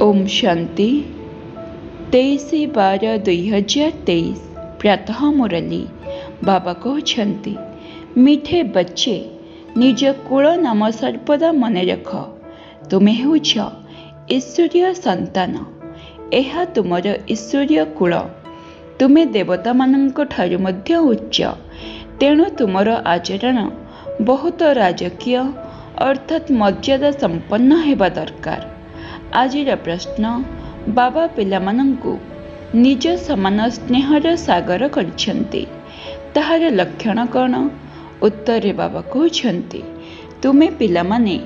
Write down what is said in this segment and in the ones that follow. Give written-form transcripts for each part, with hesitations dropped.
ओम शांति 23/12/2023 प्रातः मुरली बाबा कहते मीठे बच्चे निज कुल नाम सर्वदा मन रख तुम्हें होछ ईश्वरीय संतान यह तुमर ईश्वरीय कुल तुम्हें देवता मानक ठारू मध्य उच्च तेणु तुमर आचरण बहुत राजकीय अर्थात मर्यादा संपन्न हेबा दरकार। आजिर प्रश्न बाबा पिलामानंकु निज समान स्नेहर सागर करछन्ति ताहार लक्षण कौन? उत्तर बाबा कहते तुमे पिलामाने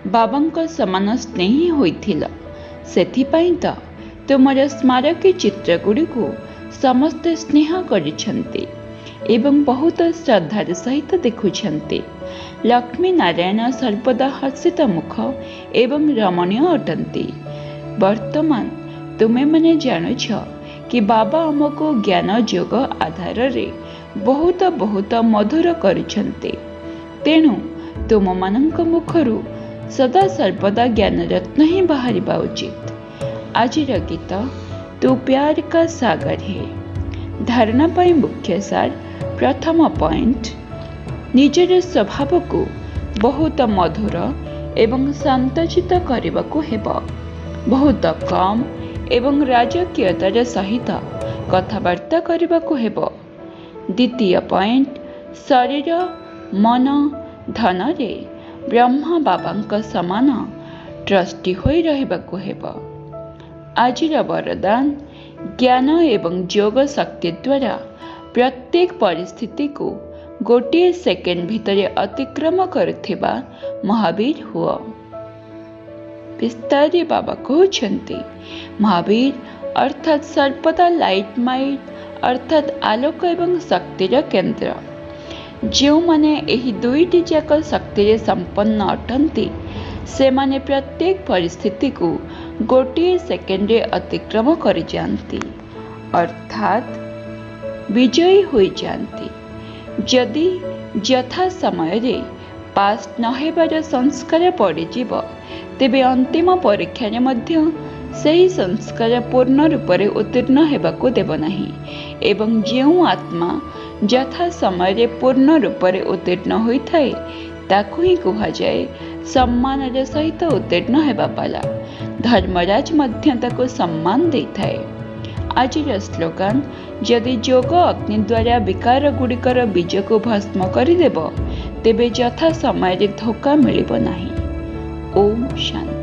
बाबांक समान स्नेही होइथिल सेथिपाई तो तुमर स्मारकी चित्रगुड़िकु समस्ते स्नेह करिछन्ति एवं बहुत श्रद्धार सहित देखुछन्ति। लक्ष्मी नारायण सर्वदा हसित मुख एवं रमणीय अटंती। वर्तमान तुमे मने जानुछ कि बाबा आमको ज्ञान योग आधार रे बहुत बहुत मधुर करिछन्ति तेणु तुम मानक मुखरु सदा सर्वदा ज्ञान रत्न ही बाहरिबा उचित। आजिर गीत तू प्यार का सागर है। धारणा पाई मुख्य सार प्रथम पॉइंट निजर स्वभाव को बहुत मधुर एवं शांतचित करने को हेबा। बहुत कम एवं राजकीयतार सहित कथबार्ता करने को हेबा। द्वितीय पॉइंट शरीर मन धन रे ब्रह्मा बाबांक समान ट्रस्टी होई रहिबा को हेबा। आजिर वरदान ज्ञान एवं योग शक्ति द्वारा प्रत्येक परिस्थिति को गोटे सेकेंड भितर अतिक्रम करथिबा महावीर हुआ। विस्तारे बाबा कहते महावीर अर्थात सर्वदा लाइट माइट अर्थात आलोक एवं शक्तिर केन्द्र। जो माने एही दुईटी जाक शक्ति संपन्न अटंती से माने प्रत्येक परिस्थिति को गोटे सेकेंड अतिक्रम कर जाती अर्थात विजयी हो जाती। जदि यथा समय रे पास न हेबार संस्कार पड़ीजिब तेबे अंतिम परीक्षा रे मध्य सही संस्कार पूर्ण रूप से उत्तीर्ण हेबाकु देब नाही एवं जेउ आत्मा यथा समय रे पूर्ण रूप से उत्तीर्ण होइथाए ताकु ही कहा जाए सम्मान रे सहित उत्तीर्ण हेबा पाला। धर्मराज मध्य ताकु सम्मान देइथाए। आजिर स्लोगान यदि योग अग्नि द्वारा विकार गुड़िकर बीज को भस्म करदेब तेबे यथा समय धोखा मिलिब नाही। ओम शांति।